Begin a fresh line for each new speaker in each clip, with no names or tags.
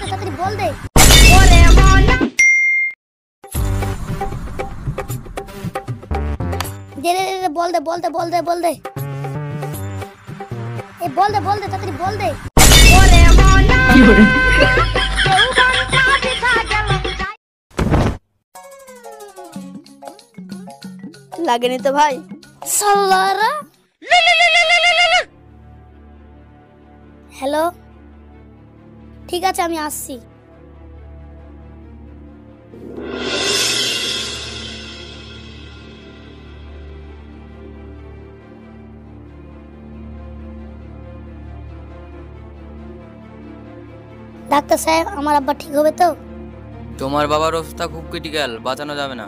তাড়াতাড়ি বল দে। দে দে দে, বল দে বল দে বল দে বল দে। এই বল দে তাড়াতাড়ি বল দে। লাগেনি তো ভাই সাল্লারা। হ্যালো, ঠিক আছে আমি আসছি। ডাক্তার সাহেব, আমার আব্বা ঠিক হবে তো?
তোমার বাবার অবস্থা খুব ক্রিটিক্যাল, বাঁচানো যাবে না।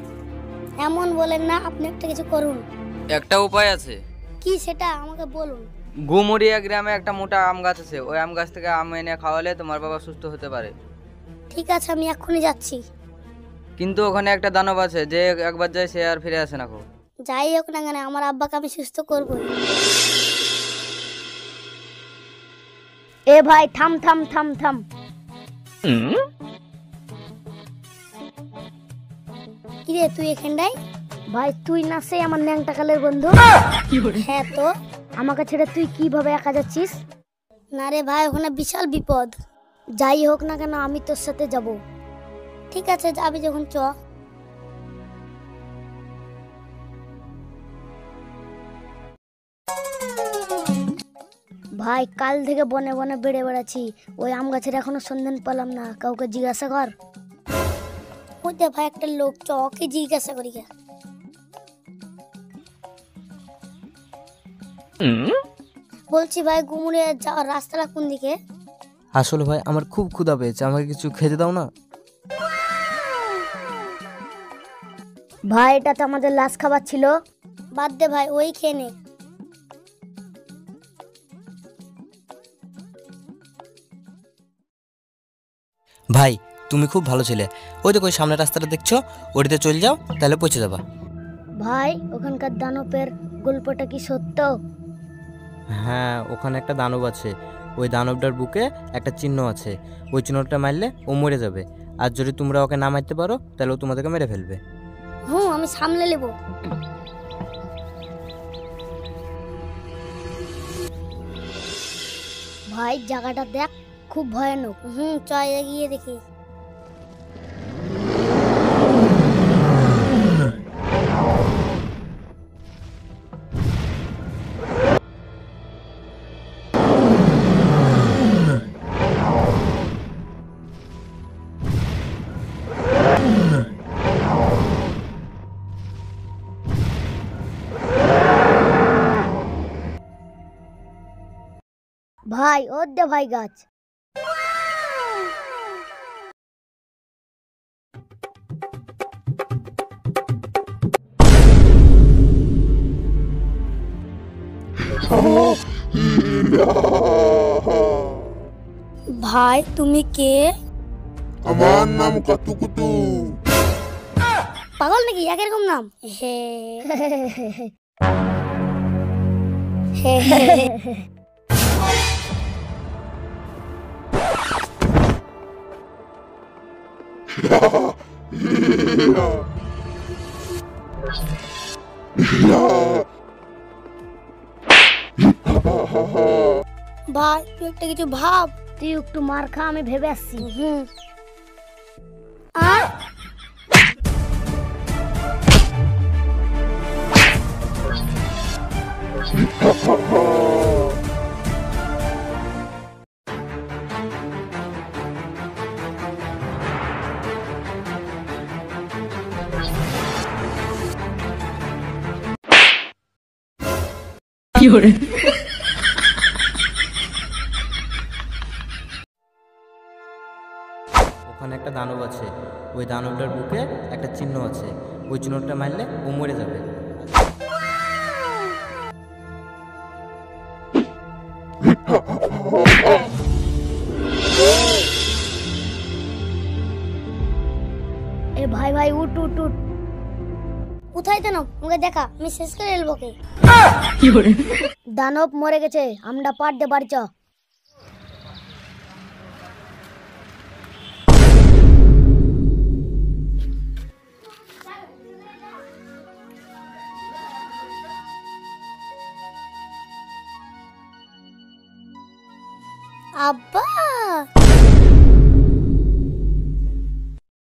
এমন বলেন না, আপনি একটা কিছু করুন।
একটা উপায় আছে।
কি সেটা আমাকে বলুন।
গুমুরিয়া গ্রামে একটা মোটা আম গাছ আছে, ওই আম গাছ থেকে আম এনে খাওয়ালে তোমার বাবা সুস্থ হতে পারে।
ঠিক আছে, আমি এক্ষুনি যাচ্ছি।
কিন্তু ওখানে একটা দানব আছে, যে একবার যায় সে আর ফিরে আসে না।
যাই হোক না কেন, আমার আব্বাকে আমি সুস্থ করব। এ ভাই থাম থাম থাম থাম। কিরে তুই এখানটাই? ভাই তুই না সেই আমার ন্যাংটা কালের বন্ধু? হ্যাঁ তো। আমাকে ছেড়ে তুই কিভাবে একা যাচ্ছিস? না রে ভাই, ওখানে বিশাল বিপদ। যাই হোক না কেন, আমি তোর সাথে যাব। ঠিক আছে, যাবি যখন চ। ভাই কাল থেকে বনে বনে বেড়ে বেড়াচ্ছি, ওই আম গাছের এখনো সন্ধান পেলাম না। কাউকে জিজ্ঞাসা কর। ওইটা ভাই একটা লোক, চকে জিজ্ঞাসা করি। বলছি ভাই, গুমুরিয়া যাওয়ার রাস্তাটা কোন দিকে?
আসলে ভাই আমার খুব ক্ষুধা পেয়েছে, আমাকে কিছু খেতে দাও না।
ভাই এটা তো আমাদের লাশ খাবার ছিল। বাদ দে ভাই, ওই খেয়ে নে।
ভাই তুমি খুব ভালো ছেলে, ওই দেখো ওই সামনের রাস্তাটা দেখছো, ওটিতে চলে যাও, তাহলে পৌঁছে যাবা।
ভাই ওখানকার দানবের গল্পটা কি সত্য?
হ্যাঁ, ওখানে একটা দানব আছে, ওই দানবটার বুকে একটা চিহ্ন আছে, ওই চিহ্নটা মারলে ও মরে যাবে। আর যদি তোমরা ওকে না মারতে পারো তাহলে ও তোমাদেরকে মেরে ফেলবে।
আমি সামলে নেব। ভাই জায়গাটা দেখ, খুব ভয়ানক। চল এগিয়ে দেখি। ভাই ওর দে ভাই গাছ। ভাই তুমি কে?
আমার নাম কাতুকুতু।
পাগল নাকি, একরকম নাম? হে হে হে। ভাই তুই একটা কিছু ভাব। তুই একটু মার খা, আমি ভেবে আসছি।
ওখানে একটা দানব আছে, ওই দানবটার বুকে একটা চিহ্ন আছে, ওই চিহ্নটা মারলে ও মরে যাবে।
এ ভাই ভাই উঠ উঠ উঠ। কোথায় দানব? আমাকে দেখা, আমি শেষ করে এলবো কে। দানব মরে গেছে, আমরা পার দে বাড়ি চ। আব্বা